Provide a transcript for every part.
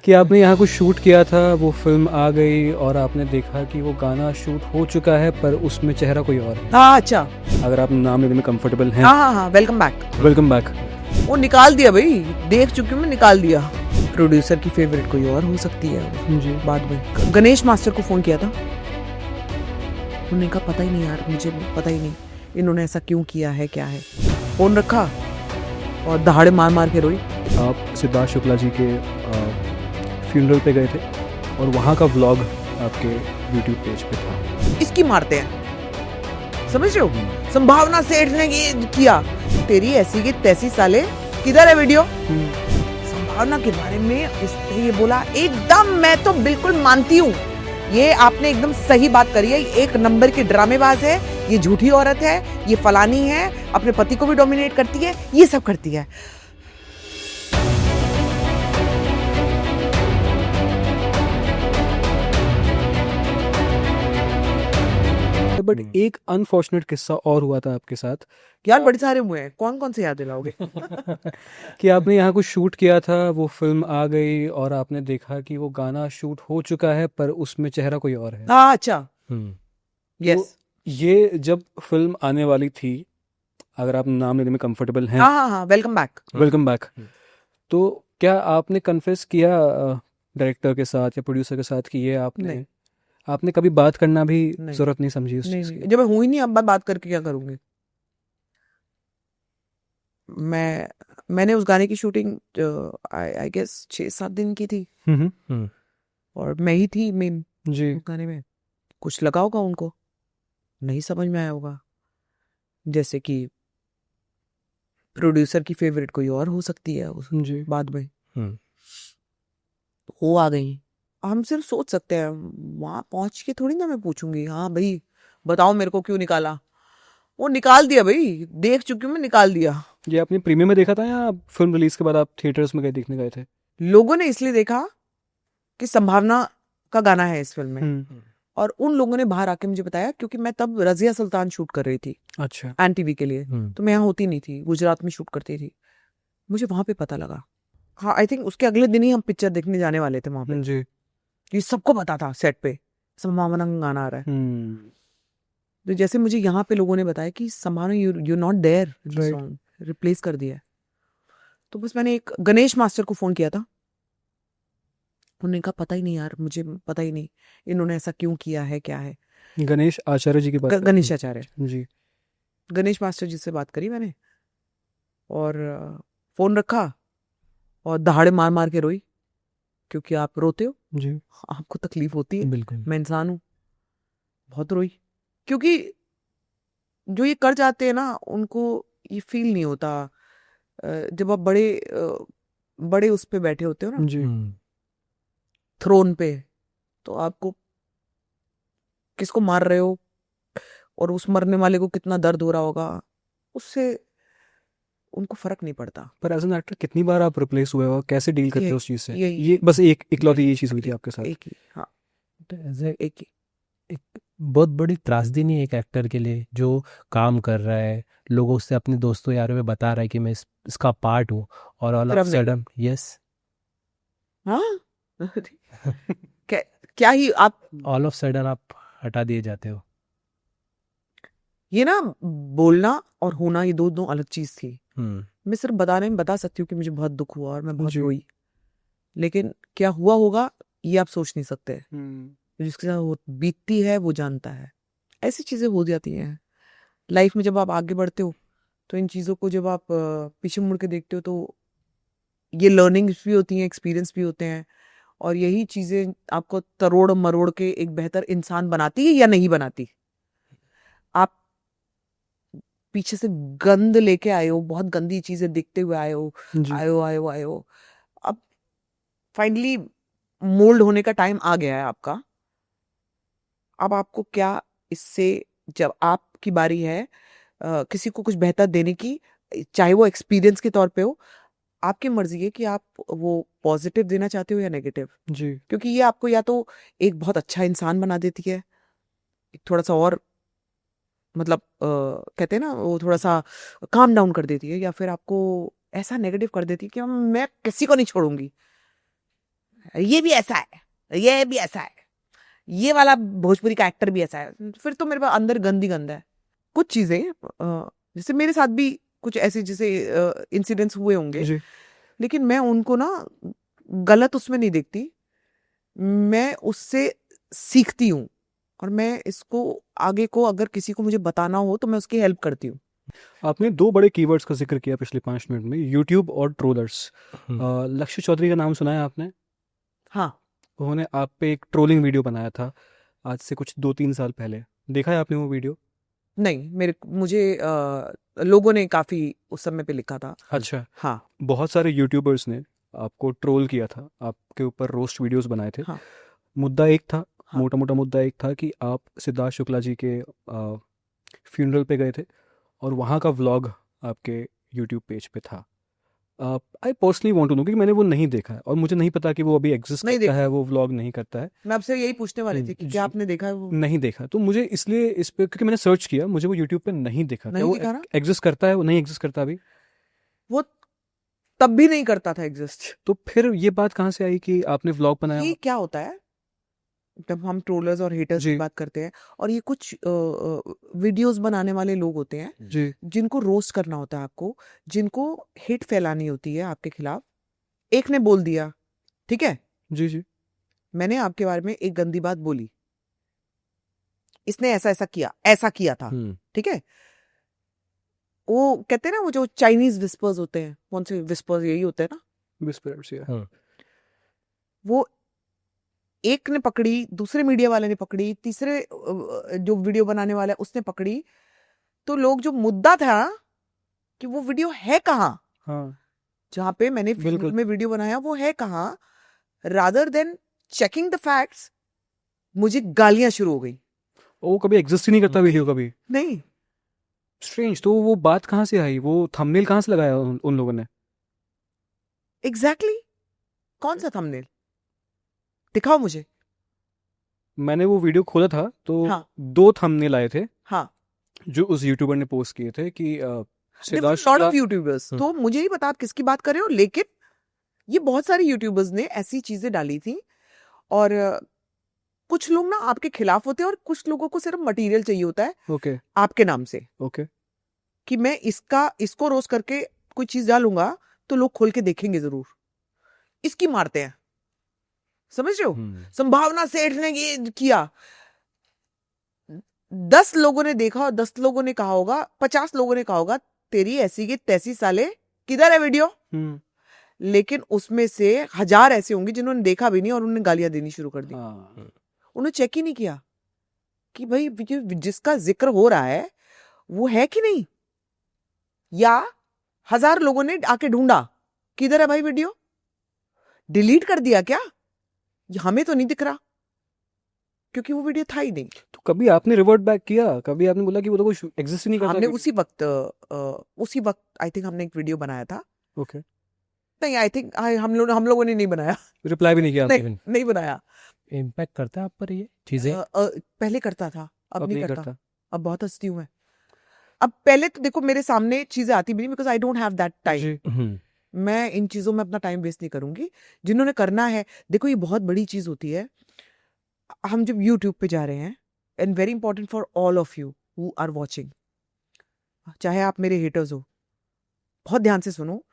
कि आपने यहाँ कुछ शूट किया था, वो फिल्म आ गई और आपने देखा कि वो गाना शूट हो चुका है पर उसमें चेहरा कोई और है। हाँ अच्छा। अगर आप नाम लेने में कंफर्टेबल हैं। हाँ हाँ हाँ, वेलकम बैक। Welcome back. वो निकाल दिया भाई, देख चुकी हूँ मैं, निकाल दिया। प्रोड्यूसर की फेवरेट कोई और हो सकती है जी। बाद में। गणेश मास्टर को फोन किया था, उन्होंने कहा पता ही नहीं यार, मुझे पता ही नहीं इन्होंने ऐसा क्यों किया है, क्या है। फोन रखा और दहाड़े मार मार के रोई। आप सिद्धार्थ शुक्ला जी के फ्यूनरल पे गए थे और वहाँ का व्लॉग आपके यूट्यूब पेज पे था। इसकी मारते हैं, समझ रहे हो। संभावना सेठ ने ये किया, तेरी ऐसी की तैसी साले, किधर है वीडियो। संभावना के बारे में इसने ये बोला, एकदम मैं तो बिल्कुल मानती हूँ, ये आपने एकदम सही बात करी है। एक नंबर की ड्रामेबाज है, ये झूठी औरत है, ये फलानी है, अपने पति को भी डोमिनेट करती है, ये सब करती है। बट एक अनफॉर्चुनेट किस्सा और हुआ था आपके साथ यार बड़े सारे हुए हैं, कौन कौन से याद दिलाओगे। कि आपने यहाँ कुछ शूट किया था, वो फिल्म आ गई और आपने देखा कि वो गाना शूट हो चुका है पर उसमें चेहरा कोई और है। हाँ अच्छा। यस। तो ये जब फिल्म आने वाली थी, अगर आप नाम लेने में कंफर्टेबल हैं। हाँ हाँ हाँ, वेलकम बैक। Welcome back. तो क्या आपने कन्फेस किया डायरेक्टर के साथ या प्रोड्यूसर के साथ कि ये नहीं। आपने कभी बात करना भी नहीं। जरूरत नहीं समझी उस नहीं चीज नहीं, की? जब मैं हुई नहीं, अब मैं बात करके क्या करूंगी। मैंने उस गाने की शूटिंग आई गेस 6-7 दिन की थी और मैं ही थी मेन जी। उस गाने में। कुछ लगा होगा उनको, नहीं समझ में आया होगा, जैसे कि प्रोड्यूसर की फेवरेट कोई और हो सकती है उस जी। बाद में। वो आ गई, हम सिर्फ सोच सकते हैं, वहां पहुंच के थोड़ी ना मैं पूछूंगी हाँ भाई बताओ मेरे को क्यों निकाला। वो निकाल दिया भाई, देख चुकी हूँ मैं, निकाल दिया। ये आपने प्रीमियम में देखा था या फिल्म रिलीज के बाद आप थिएटर्स में गए देखने गए थे? लोगों ने इसलिए देखा कि संभावना का गाना है इस फिल्म में, और उन लोगों ने बाहर आके मुझे बताया, क्योंकि मैं तब रजिया सुल्तान शूट कर रही थी अच्छा। एन टीवी के लिए, तो मैं यहाँ होती नहीं थी, गुजरात में शूट करती थी। मुझे वहां पे पता लगा, हाँ आई थिंक उसके अगले दिन ही हम पिक्चर देखने जाने वाले थे वहां पे। जी। ये सबको पता था सेट पे संभावना का गाना आ रहा है। तो जैसे मुझे यहाँ पे लोगों ने बताया कि संभावना you not there, song replace कर दिया है। तो बस मैंने एक गणेश मास्टर को फोन किया था, उन्होंने कहा पता ही नहीं यार, मुझे पता ही नहीं इन्होंने ऐसा क्यों किया है, क्या है। गणेश आचार्य जी की बात गणेश आचार्य जी। गणेश मास्टर जी से बात करी मैंने और फोन रखा और दहाड़े मार मार के रोई, क्योंकि आप रोते हो जी। आपको तकलीफ होती है। बिल्कुल। मैं इंसान हूं, बहुत रोई, क्योंकि जो ये कर जाते हैं ना उनको ये फील नहीं होता। जब आप बड़े उस पे बैठे होते हो ना, जी। थ्रोन पे, तो आपको किसको मार रहे हो और उस मरने वाले को कितना दर्द हो रहा होगा, उससे उनको फर्क नहीं पड़ता। पर एज एन एक्टर कितनी बार आप रिप्लेस हुए हो, कैसे डील करते हो उस चीज से? यही- ये बस एक इकलौती ये चीज हुई थी आपके साथ? एक ही, हाँ एक एक ही। बहुत बड़ी त्रासदी नहीं है एक एक्टर के लिए जो काम कर रहा है, लोगों उससे अपने दोस्तों यारों में बता रहा है कि मैं इसका पार्ट हूँ, और ऑल फिर ऑफ अब नहीं। सडन यस हाँ क्या ही आप, ऑल ऑफ सडन आप हटा दिए जाते हो। ये ना बोलना और होना, ये दो अलग चीज थी। हम्म मैं सिर्फ बताने में बता सकती हूँ कि मुझे बहुत दुख हुआ और मैं बहुत जी। रोई, लेकिन क्या हुआ होगा ये आप सोच नहीं सकते। जिसके साथ वो बीतती है वो जानता है। ऐसी चीजें हो जाती हैं लाइफ में, जब आप आगे बढ़ते हो तो इन चीजों को जब आप पीछे मुड़ के देखते हो तो ये लर्निंग्स भी होती हैं, एक्सपीरियंस भी होते हैं, और यही चीजें आपको तरोड़ मरोड़ के एक बेहतर इंसान बनाती है या नहीं बनाती। आप पीछे से गंद लेके आए हो, बहुत गंदी चीजें देखते हुए आए हो, जी। आए हो। अब फाइनली मोल्ड होने का टाइम आ गया है आपका। अब आपको क्या इससे, जब आपकी बारी है किसी को कुछ बेहतर देने की, चाहे वो एक्सपीरियंस के तौर पे हो, आपकी मर्जी है कि आप वो पॉजिटिव देना चाहते हो या नेगेटिव। जी। क्योंकि ये आपको या तो एक बहुत अच्छा इंसान बना देती है, एक थोड़ा सा और मतलब कहते हैं ना वो थोड़ा सा काम डाउन कर देती है, या फिर आपको ऐसा नेगेटिव कर देती है कि मैं किसी को नहीं छोड़ूंगी, ये भी ऐसा है, ये भी ऐसा है, ये वाला भोजपुरी का एक्टर भी ऐसा है, फिर तो मेरे पास अंदर गंदी गंद है। कुछ चीजें जैसे मेरे साथ भी कुछ ऐसे जैसे इंसिडेंट्स हुए होंगे, जी लेकिन मैं उनको ना गलत उसमें नहीं देखती, मैं उससे सीखती हूँ, और मैं इसको आगे को अगर किसी को मुझे बताना हो तो मैं उसकी हेल्प करती हूँ। आपने दो बड़े कीवर्ड्स का जिक्र किया पिछले 5 मिनट में, यूट्यूब और ट्रोलर्स। लक्ष्य चौधरी का नाम सुना है आपने? हाँ, उन्होंने आप पे एक ट्रोलिंग वीडियो बनाया था आज से कुछ 2-3 साल पहले, देखा है आपने वो वीडियो? नहीं, मुझे लोगों ने काफी उस समय पे लिखा था। अच्छा। हाँ बहुत सारे यूट्यूबर्स ने आपको ट्रोल किया था, आपके ऊपर रोस्ट वीडियोस बनाए थे। हाँ मुद्दा एक था, हाँ मोटा मोटा मुद्दा एक था कि आप सिद्धार्थ शुक्ला जी के फ्यूनरल पे गए थे और वहाँ का व्लॉग आपके यूट्यूब पेज पे था। I personally want to know, क्योंकि मैंने वो नहीं देखा है और मुझे नहीं पता कि वो अभी एग्जिस्ट नहीं करता देखा। है, वो व्लॉग नहीं करता है। मैं आपसे यही पूछने वाली थी कि जी। क्या आपने देखा है वो? नहीं देखा, तो मुझे इसलिए इस पे, क्योंकि मैंने सर्च किया, मुझे वो यूट्यूब पे नहीं दिखा। क्या नहीं वो दिखा ना? एग्जिस्ट करता है? वो नहीं एग्जिस्ट करता अभी? वो तब भी नहीं करता था एग्जिस्ट। तो फिर ये बात कहाँ से आई कि आपने व्लॉग बनाया? ये क्या होता है जब हम ट्रोलर्स और हेटर्स की जी बात करते हैं, और ये कुछ वीडियोस बनाने वाले लोग होते हैं जी जिनको रोस्ट करना होता है आपको, जिनको हेट फैलानी होती है आपके खिलाफ। एक ने बोल दिया, ठीक है, जी जी मैंने आपके बारे में एक गंदी बात बोली, इसने ऐसा ऐसा किया था, ठीक है, वो कहते हैं ना वो जो चाइनीज विस्पर्स होते हैं, कौन से विस्पर्स, यही होते हैं ना, विस्पर्स या वो एक ने पकड़ी, दूसरे मीडिया वाले ने पकड़ी, तीसरे जो वीडियो बनाने वाला है उसने पकड़ी, तो लोग जो मुद्दा था कि वो वीडियो है कहाँ, हाँ जहां पे मैंने बिल्कुल। में वीडियो बनाया वो है कहाँ, rather than checking the facts, मुझे गालियां शुरू हो गई। वो कभी एग्जिस्ट ही नहीं करता वीडियो कभी। नहीं, स्ट्रेंज। तो वो बात कहाँ से आई? वो थंबनेल कहाँ से लगाया उन लोगों ने? एग्जैक्टली कौन सा थंबनेल दिखाओ मुझे। मैंने वो वीडियो खोला था तो हाँ 2 थंबनेल आए थे हाँ, जो उस यूट्यूबर ने पोस्ट किए थे कि Siddharth lot Shukla. Of YouTubers, तो मुझे नहीं पता आप किसकी बात कर रहे हो, लेकिन ये बहुत सारे यूट्यूबर्स ने ऐसी चीजें डाली थी, और कुछ लोग ना आपके खिलाफ होते हैं और कुछ लोगों को सिर्फ मटेरियल चाहिए होता है ओके आपके नाम से, ओके कि मैं इसको रोस्ट करके कोई चीज डालूंगा तो लोग खोल के देखेंगे जरूर, इसकी मारते हैं, समझ रहे हो? संभावना सेठ ने ये किया, 10 लोगों ने देखा और 10 लोगों ने कहा होगा, 50 लोगों ने कहा होगा तेरी ऐसी की तैसी, साले किधर है वीडियो, लेकिन उसमें से 1000 ऐसे होंगे जिन्होंने देखा भी नहीं और उन्होंने गालियां देनी शुरू कर दी। उन्होंने चेक ही नहीं किया कि भाई जिसका जिक्र हो रहा है वो है कि नहीं, या 1000 लोगों ने आके ढूंढा किधर है भाई वीडियो, डिलीट कर दिया क्या, हमें तो नहीं दिख रहा, क्योंकि वो वीडियो था ही नहीं। तो कभी आपने रिवर्ट बैक किया? कभी आपने बोला कि वो तो कुछ एग्जिस्ट ही नहीं करता? हमने उसी वक्त आई थिंक हमने एक वीडियो बनाया था। ओके। नहीं, आई थिंक हम लोगों ने नहीं बनाया। रिप्लाई भी नहीं किया आपने? नहीं बनाया। इम्पैक्ट करता है आप पर ये चीजें? पहले करता था, अब नहीं करता। करता। अब बहुत हंसती हूँ मैं। अब पहले तो देखो मेरे सामने चीजें आती भी नहीं, because I don't have that time. मैं इन चीजों में अपना टाइम वेस्ट नहीं करूंगी। जिन्होंने करना है, देखो ये बहुत बड़ी चीज होती है। हम जब यूट्यूब पे जा रहे हैं, and very important for all of you who are watching, चाहे आप मेरे हेटर्स हो, बहुत ध्यान से सुनो।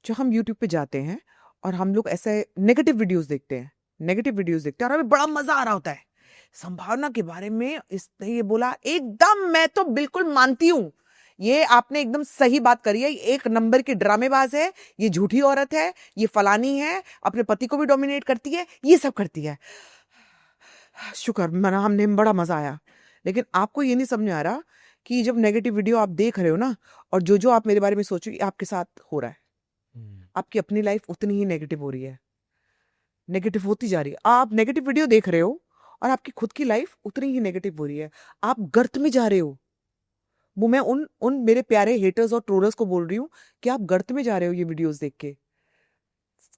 जो हम यूट्यूब पे जाते हैं और हम लोग ऐसे नेगेटिव वीडियोस देखते हैं और हमें बड़ा मजा आ रहा होता है। संभावना के बारे में इसने ये बोला, एकदम मैं तो बिल्कुल मानती हूं, ये आपने एकदम सही बात करी है, एक नंबर की ड्रामेबाज है, ये झूठी औरत है, ये फलानी है, अपने पति को भी डोमिनेट करती है, ये सब करती है। शुक्र मना, हमने बड़ा मजा आया। लेकिन आपको ये नहीं समझ आ रहा कि जब नेगेटिव वीडियो आप देख रहे हो ना, और जो आप मेरे बारे में सोचो, आपके साथ हो रहा है। आपकी अपनी लाइफ उतनी ही नेगेटिव हो रही है, नेगेटिव होती जा रही है। आप नेगेटिव वीडियो देख रहे हो और आपकी खुद की लाइफ उतनी ही नेगेटिव हो रही है। आप गर्त में जा रहे हो। वो मैं उन मेरे प्यारे हेटर्स और ट्रोलर्स को बोल रही हूँ कि आप गर्त में जा रहे हो ये वीडियोस देख के,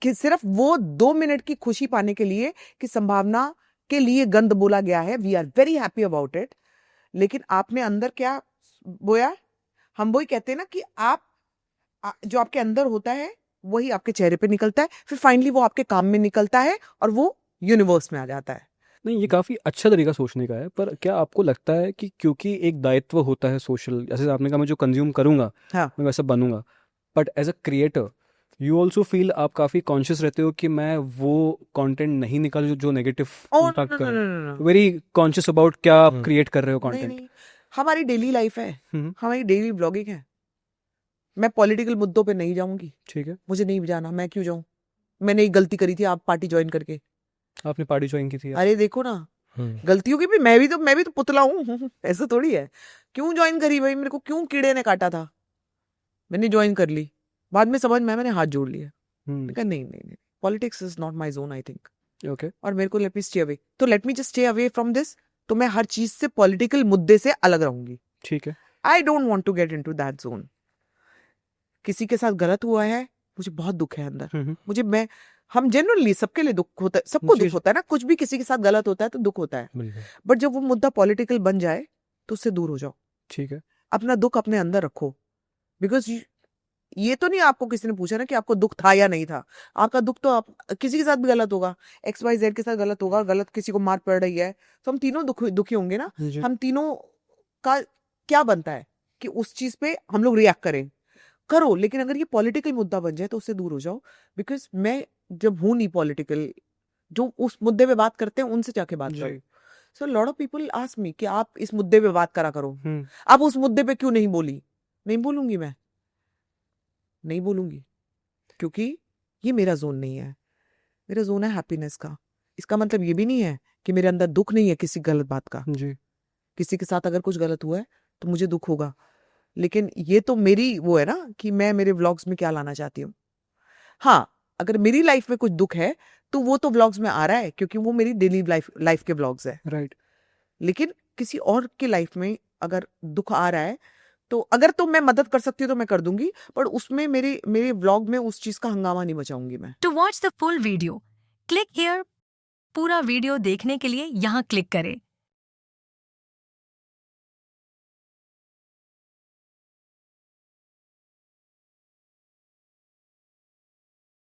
कि सिर्फ वो 2 मिनट की खुशी पाने के लिए कि संभावना के लिए गंद बोला गया है। We are very happy about it. लेकिन आपने अंदर क्या बोया? हम वही कहते हैं ना कि आप जो आपके अंदर होता है वही आपके चेहरे पे निकलता है, फिर फाइनली वो आपके काम में निकलता है और वो यूनिवर्स में आ जाता है। नहीं, ये काफ़ी अच्छा तरीका सोचने का है, पर क्या आपको लगता है कि क्योंकि एक दायित्व होता है सोशल, जैसे आपने कहा मैं जो कंज्यूम करूँगा हाँ, मैं वैसा बनूंगा, but as a creator you also feel, आप काफ़ी कॉन्शियस रहते हो कि मैं वो कंटेंट नहीं निकालूं जो negative oh no impact no करे, no no, very conscious about क्या आप हम्म। क्रिएट कर रहे हो नहीं कंटेंट। नहीं, हमारी डेली लाइफ है, हम्म, हमारी डेली ब्लॉगिंग है। मैं पॉलिटिकल मुद्दों पे नहीं जाऊंगी, ठीक है। मुझे नहीं जाना, मैं क्यों जाऊं? मैंने एक गलती करी थी आप पार्टी ज्वाइन करके। आपने पार्टी ज्वाइन की थी यार। अरे देखो ना, गलतियों की भी मैं भी तो पुतला हूँ ऐसा थोड़ी है। क्यों ज्वाइन करी भाई? मेरे को क्यों कीड़े ने काटा था? मैंने ज्वाइन कर ली, बाद में समझ में आया, मैंने हाथ जोड़ लिया। मैंने कहा नहीं नहीं नहीं, politics is not my zone I think, okay. और मेरे को लेट मी स्टे अवे, तो let me just stay away from this. तो मैं हर चीज से, पॉलिटिकल मुद्दे से अलग रहूंगी। ठीक है। I don't want to get into that zone. किसी के साथ गलत हुआ है, मुझे बहुत दुख है अंदर। मैं हम जनरली सबके लिए दुख होता है, सबको जी, दुख होता है ना, कुछ भी किसी के साथ गलत होता है तो दुख होता है। बिल्कुल। बट जब वो मुद्दा पॉलिटिकल बन जाए तो उससे दूर हो जाओ। ठीक है। अपना दुख अपने अंदर रखो, बिकॉज ये तो नहीं आपको किसी ने पूछा ना कि आपको दुख था या नहीं था। आपका दुख तो किसी के साथ भी गलत होगा, XYZ के साथ गलत होगा, गलत किसी को मार पड़ रही है, तो हम तीनों दुखी होंगे ना। जी। हम तीनों का क्या बनता है कि उस चीज पे हम लोग रिएक्ट करें, करो, लेकिन अगर ये पॉलिटिकल मुद्दा बन जाए तो उससे दूर हो जाओ। बिकॉज मैं जब हूं नहीं पॉलिटिकल, जो उस मुद्दे पे बात करते हैं उनसे जाके बात जी। करो। So lot of people ask me कि आप इस मुद्दे पे बात करा करो, हम्म, आप उस मुद्दे पे क्यों नहीं बोली? नहीं बोलूंगी, मैं नहीं बोलूंगी, क्योंकि ये मेरा जोन नहीं है। मेरा जोन है हैप्पीनेस का। इसका मतलब ये भी नहीं है कि मेरे अंदर दुख नहीं है किसी गलत बात का। जी। किसी के साथ अगर कुछ गलत हुआ है तो मुझे दुख होगा, लेकिन ये तो मेरी वो है ना कि मैं मेरे व्लॉग्स में क्या लाना चाहती हूँ। हाँ, अगर मेरी लाइफ में कुछ दुख है तो वो तो व्लॉग्स में आ रहा है, क्योंकि वो मेरी डेली लाइफ के व्लॉग्स है। राइट। लेकिन किसी और की लाइफ में अगर दुख आ रहा है, तो अगर तो मैं मदद कर सकती हूँ तो मैं कर दूंगी, पर उसमें मेरे व्लॉग में उस चीज का हंगामा नहीं मचाऊंगी मैं। To watch the full video click here. पूरा वीडियो देखने के लिए यहाँ क्लिक करें।